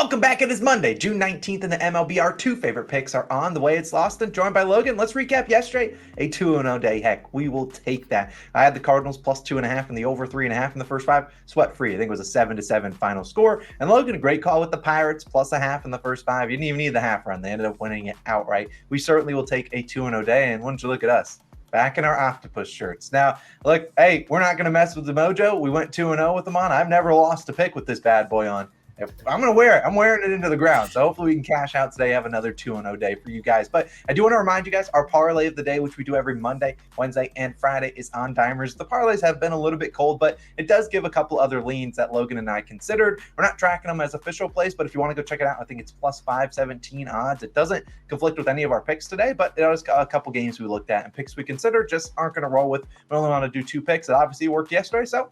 Welcome back. It is Monday, June 19th, and the MLB. Our two favorite picks are on the way. It's Lawson, joined by Logan. Let's recap yesterday. A 2-0 day. Heck, we will take that. I had the Cardinals plus 2.5 and the over 3.5 in the first five. Sweat free. I think it was a 7-7 final score. And Logan, a great call with the Pirates, plus a half in the first five. You didn't even need the half run. They ended up winning it outright. We certainly will take a 2-0 day. And wouldn't you look at us? Back in our octopus shirts. Now, look, hey, we're not going to mess with the mojo. We went 2-0 with them on. I've never lost a pick with this bad boy on. If I'm going to wear it. I'm wearing it into the ground. So hopefully we can cash out today, have another 2-0 day for you guys. But I do want to remind you guys, our parlay of the day, which we do every Monday, Wednesday, and Friday, is on dimers. The parlays have been a little bit cold, but it does give a couple other leans that Logan and I considered. We're not tracking them as official plays, but if you want to go check it out, I think it's plus 517 odds. It doesn't conflict with any of our picks today, but it was a couple games we looked at and picks we consider just aren't going to roll with. We only want to do two picks. It obviously worked yesterday, so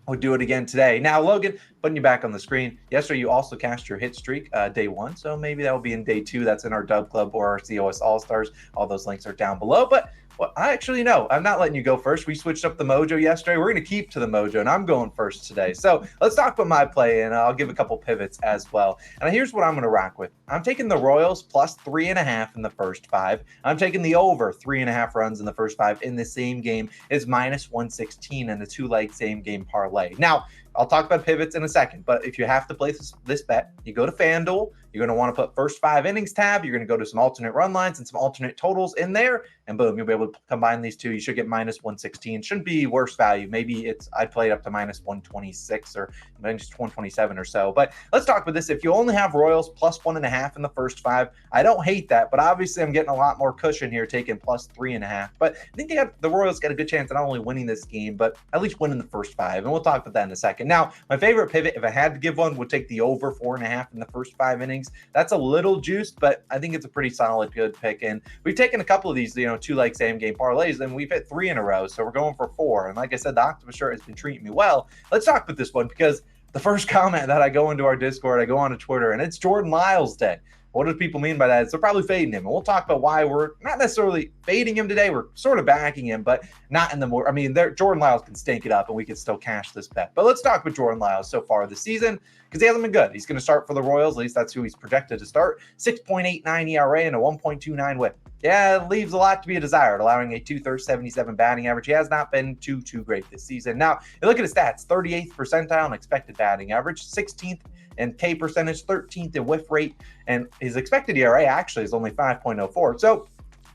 we'll do it again today. Now, Logan, putting you back on the screen. Yesterday, you also cashed your hit streak day one, so maybe that will be in day two. That's in our Dub Club or our COS All-Stars. All those links are down below. But well, I actually know I'm not letting you go first. We switched up the mojo yesterday. We're going to keep to the mojo, and I'm going first today. So let's talk about my play, and I'll give a couple pivots as well. And here's what I'm going to rock with. I'm taking the Royals plus 3.5 in the first five. I'm taking the over 3.5 runs in the first five in the same game. Is minus 116 in the two-leg same game parlay. Now, I'll talk about pivots in a second, but if you have to place this bet, you go to FanDuel. You're going to want to put first five innings tab. You're going to go to some alternate run lines and some alternate totals in there, and boom, you'll be able to combine these two. You should get minus 116. Shouldn't be worse value. Maybe I played up to minus 126 or minus 127 or so. But let's talk about this. If you only have Royals plus 1.5 in the first five, I don't hate that, but obviously I'm getting a lot more cushion here, taking plus 3.5. But I think the Royals got a good chance of not only winning this game, but at least winning the first five, and we'll talk about that in a second. Now, my favorite pivot, if I had to give one, would take the over 4.5 in the first five innings. That's a little juiced, but I think it's a pretty solid, good pick. And we've taken a couple of these, two-leg same-game parlays, and we've hit 3 in a row, so we're going for 4. And like I said, the Octopus shirt has been treating me well. Let's talk about this one, because the first comment that I go into our Discord, I go onto Twitter, and it's Jordan Lyles Day. What do people mean by that? They're probably fading him. And we'll talk about why we're not necessarily fading him today. We're sort of backing him, but not in the more. I mean, Jordan Lyles can stink it up, and we can still cash this bet. But let's talk with Jordan Lyles so far this season, because he hasn't been good. He's going to start for the Royals. At least that's who he's projected to start. 6.89 ERA and a 1.29 whip. Yeah, it leaves a lot to be desired, allowing a 2/377 batting average. He has not been too great this season. Now, you look at his stats, 38th percentile in expected batting average, 16th in K percentage, 13th in whiff rate, and his expected ERA actually is only 5.04. So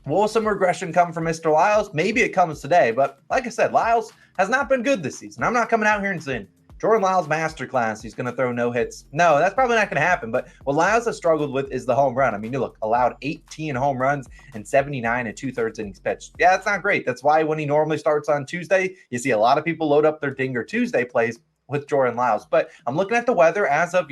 will some regression come from Mr. Lyles? Maybe it comes today, but like I said, Lyles has not been good this season. I'm not coming out here and saying Jordan Lyles masterclass, he's going to throw no hits. No, that's probably not going to happen. But what Lyles has struggled with is the home run. I mean, you look, allowed 18 home runs and 79 and 2/3 innings pitched. Yeah, that's not great. That's why when he normally starts on Tuesday, you see a lot of people load up their Dinger Tuesday plays with Jordan Lyles. But I'm looking at the weather as of,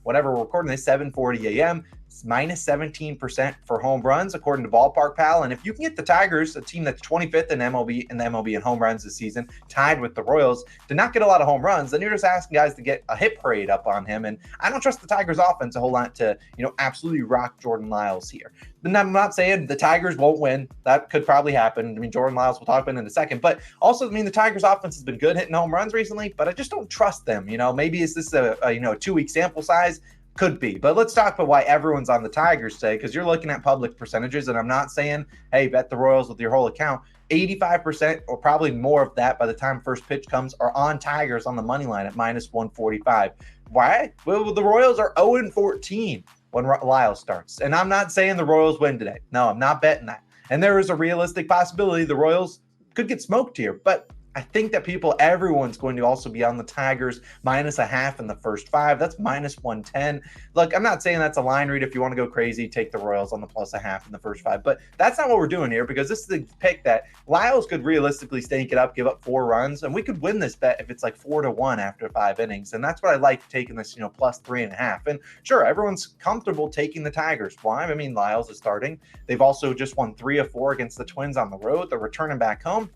whenever we're recording this, 7:40 a.m., it's minus 17% for home runs, according to Ballpark Pal. And if you can get the Tigers, a team that's 25th in the MLB in home runs this season, tied with the Royals, to not get a lot of home runs, then you're just asking guys to get a hit parade up on him. And I don't trust the Tigers offense a whole lot to, absolutely rock Jordan Lyles here. And I'm not saying the Tigers won't win. That could probably happen. I mean, Jordan Lyles, we'll talk about in a second. But also, the Tigers offense has been good hitting home runs recently, but I just don't trust them. Maybe is this a 2-week sample size? Could be. But let's talk about why everyone's on the Tigers today, because you're looking at public percentages, and I'm not saying, hey, bet the Royals with your whole account. 85% or probably more of that by the time first pitch comes are on Tigers on the money line at minus 145. Why? Well, the Royals are 0-14 when Lyles starts. And I'm not saying the Royals win today. No, I'm not betting that. And there is a realistic possibility the Royals could get smoked here. But I think that everyone's going to also be on the Tigers minus a half in the first five. That's minus 110. Look, I'm not saying that's a line read. If you want to go crazy, take the Royals on the plus a half in the first five. But that's not what we're doing here, because this is the pick that Lyles could realistically stake it up, give up 4 runs, and we could win this bet if it's like 4-1 after 5 innings. And that's what I like taking this, plus 3.5. And sure, everyone's comfortable taking the Tigers. Why? I mean, Lyles is starting. They've also just won 3 of 4 against the Twins on the road. They're returning back home.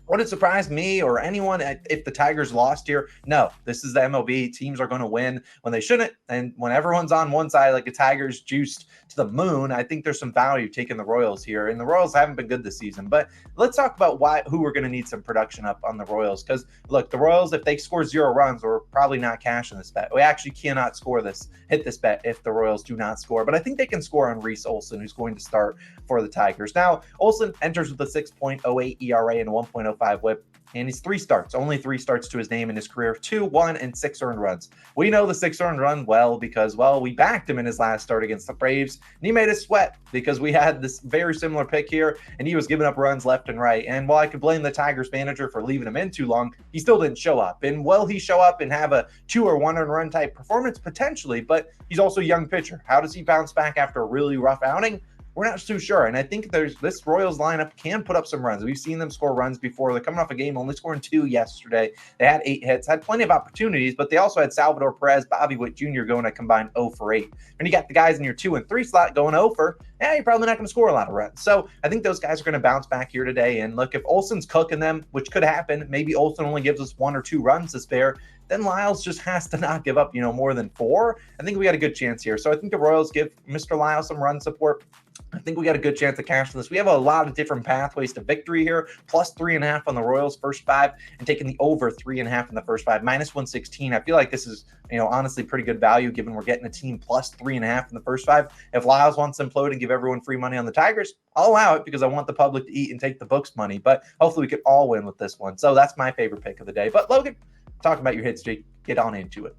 Would it surprise me or anyone if the Tigers lost here? No, this is the MLB. Teams are going to win when they shouldn't. And when everyone's on one side, like the Tigers juiced to the moon, I think there's some value taking the Royals here. And the Royals haven't been good this season. But let's talk about who we're going to need some production up on the Royals. Because look, the Royals, if they score 0 runs, we're probably not cashing this bet. We actually cannot hit this bet if the Royals do not score. But I think they can score on Reese Olson, who's going to start for the Tigers. Now, Olson enters with a 6.08 ERA and a 1.05 whip. And he's only three starts to his name in his career, 2, 1, and 6 earned runs. We know the 6 earned run well because, we backed him in his last start against the Braves, and he made us sweat because we had this very similar pick here, and he was giving up runs left and right. And while I could blame the Tigers manager for leaving him in too long, he still didn't show up. And will he show up and have a 2 or 1 earned run type performance? Potentially, but he's also a young pitcher. How does he bounce back after a really rough outing? We're not too sure. And I think this Royals lineup can put up some runs. We've seen them score runs before. They're coming off a game only scoring 2 yesterday. They had 8 hits, had plenty of opportunities, but they also had Salvador Perez, Bobby Witt Jr. going a combined 0 for 8. And you got the guys in your 2 and 3 slot going 0 for, you're probably not going to score a lot of runs. So I think those guys are going to bounce back here today. And look, if Olson's cooking them, which could happen, maybe Olson only gives us 1 or 2 runs to spare, then Lyles just has to not give up, more than 4. I think we got a good chance here. So I think the Royals give Mr. Lyles some run support. I think we got a good chance of cashing this. We have a lot of different pathways to victory here. Plus 3.5 on the Royals first 5 and taking the over 3.5 in the first 5. Minus 116. I feel like this is, honestly pretty good value given we're getting a team plus 3.5 in the first 5. If Lyles wants to implode and give everyone free money on the Tigers, I'll allow it because I want the public to eat and take the books money. But hopefully we could all win with this one. So that's my favorite pick of the day. But Logan, talk about your hit streak. Get on into it.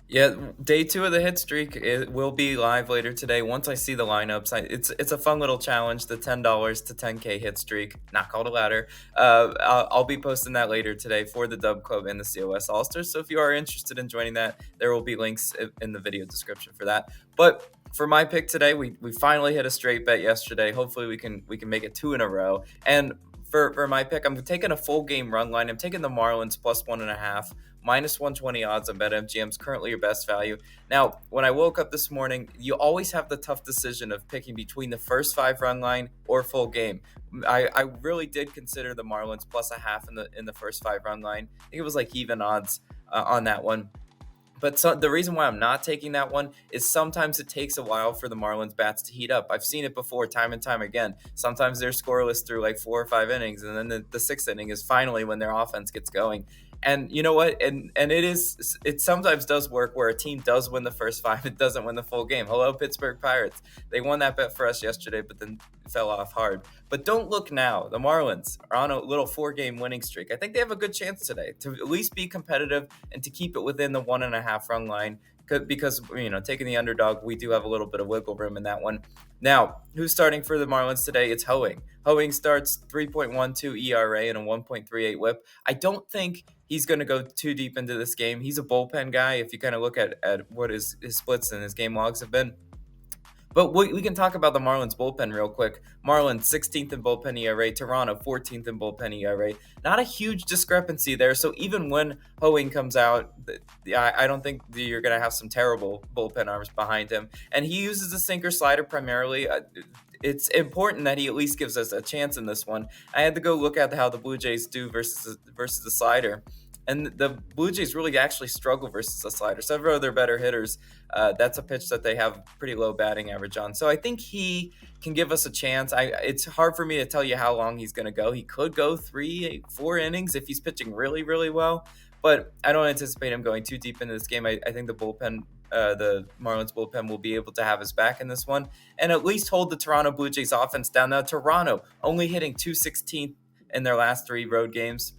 Yeah, day 2 of the hit streak, it will be live later today. Once I see the lineups, it's a fun little challenge, the $10 to 10K hit streak, not called a ladder. I'll be posting that later today for the Dub Club and the COS All-Stars. So if you are interested in joining that, there will be links in the video description for that. But for my pick today, we finally hit a straight bet yesterday. Hopefully we can make it 2 in a row. And for my pick, I'm taking a full game run line. I'm taking the Marlins plus 1.5. Minus 120 odds on BetMGM is currently your best value. Now, when I woke up this morning, you always have the tough decision of picking between the first 5 run line or full game. I really did consider the Marlins plus 0.5 in the first 5 run line. I think it was like even odds on that one. But the reason why I'm not taking that one is sometimes it takes a while for the Marlins bats to heat up. I've seen it before time and time again. Sometimes they're scoreless through like 4 or 5 innings, and then the 6th inning is finally when their offense gets going. And you know what? And it sometimes does work where a team does win the first 5, it doesn't win the full game. Hello, Pittsburgh Pirates. They won that bet for us yesterday, but then fell off hard. But don't look now. The Marlins are on a little 4-game winning streak. I think they have a good chance today to at least be competitive and to keep it within the 1.5 run line. Because, taking the underdog, we do have a little bit of wiggle room in that one. Now, who's starting for the Marlins today? It's Hoeing. Hoeing starts 3.12 ERA and a 1.38 whip. I don't think he's going to go too deep into this game. He's a bullpen guy if you kind of look at what his splits and his game logs have been. But we can talk about the Marlins bullpen real quick. Marlins 16th in bullpen ERA, Toronto 14th in bullpen ERA. Not a huge discrepancy there. So even when Hoeing comes out, I don't think you're going to have some terrible bullpen arms behind him. And he uses the sinker slider primarily. It's important that he at least gives us a chance in this one. I had to go look at how the Blue Jays do versus the slider. And the Blue Jays really actually struggle versus the slider. Several of their better hitters, that's a pitch that they have pretty low batting average on. So I think he can give us a chance. It's hard for me to tell you how long he's going to go. He could go 3-4 innings if he's pitching really, really well. But I don't anticipate him going too deep into this game. I think the Marlins bullpen will be able to have his back in this one and at least hold the Toronto Blue Jays offense down. Now, Toronto only hitting .216 in their last 3 road games.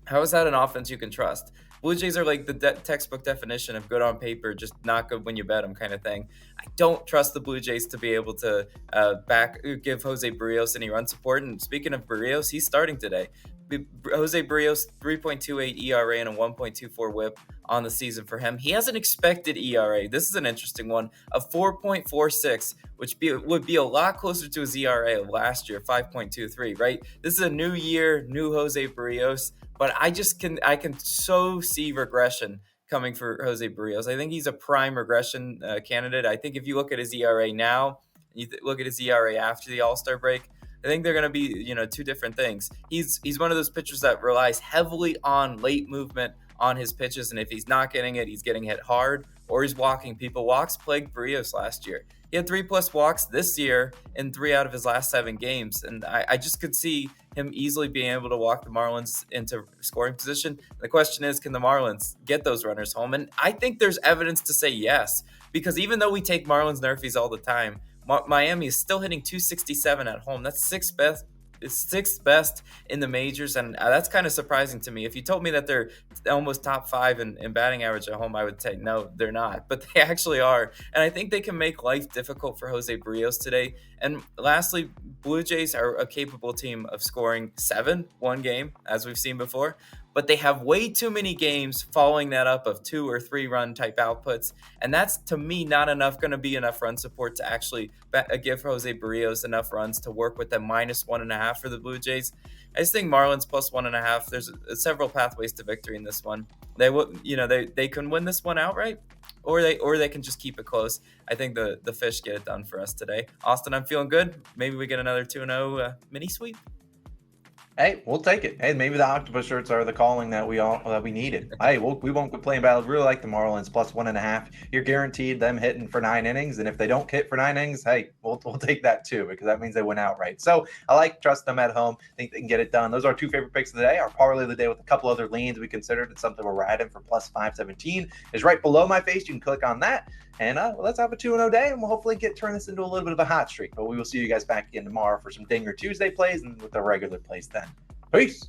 How is that an offense you can trust? Blue Jays are like the textbook definition of good on paper, just not good when you bet them kind of thing. I don't trust the Blue Jays to be able to give Jose Barrios any run support. And speaking of Barrios, he's starting today. Jose Barrios, 3.28 ERA and a 1.24 whip on the season for him. He has an expected ERA. This is an interesting one, of 4.46, which would be a lot closer to his ERA of last year, 5.23, right? This is a new year, new Jose Barrios, but I can so see regression coming for Jose Barrios. I think he's a prime regression candidate. I think if you look at his ERA now, you look at his ERA after the All-Star break, I think they're going to be, two different things. He's one of those pitchers that relies heavily on late movement on his pitches, and if he's not getting it, he's getting hit hard or he's walking people. Walks plagued Barrios last year. He had 3+ walks this year in 3 out of his last 7 games, and I just could see him easily being able to walk the Marlins into scoring position. The question is, can the Marlins get those runners home? And I think there's evidence to say yes, because even though we take Marlins nerfies all the time, Miami is still hitting 267 at home. That's sixth best in the majors, and that's kind of surprising to me. If you told me that they're almost top 5 in batting average at home, I would say no, they're not, but they actually are. And I think they can make life difficult for Jose Barrios today. And lastly, Blue Jays are a capable team of scoring 7 one game, as we've seen before, but they have way too many games following that up of 2 or 3 run type outputs. And that's, to me, not going to be enough run support to actually give Jose Barrios enough runs to work with the -1.5 for the Blue Jays. I just think Marlins +1.5. There's several pathways to victory in this one. They can win this one outright, or they can just keep it close. I think the Fish get it done for us today. Austin, I'm feeling good. Maybe we get another 2-0 mini sweep. Hey, we'll take it. Hey, maybe the octopus shirts are the calling that we needed. Hey, we won't complain about it. Really like the Marlins +1.5. You're guaranteed them hitting for 9 innings, and if they don't hit for 9 innings, hey, we'll take that too, because that means they win outright. So I trust them at home. Think they can get it done. Those are our 2 favorite picks of the day. Our parlay of the day with a couple other leans we considered. It's something we're riding for +517 is right below my face. You can click on that. And let's have a 2-0 day, and we'll hopefully turn this into a little bit of a hot streak. But we will see you guys back again tomorrow for some Dinger Tuesday plays and with the regular plays then. Peace.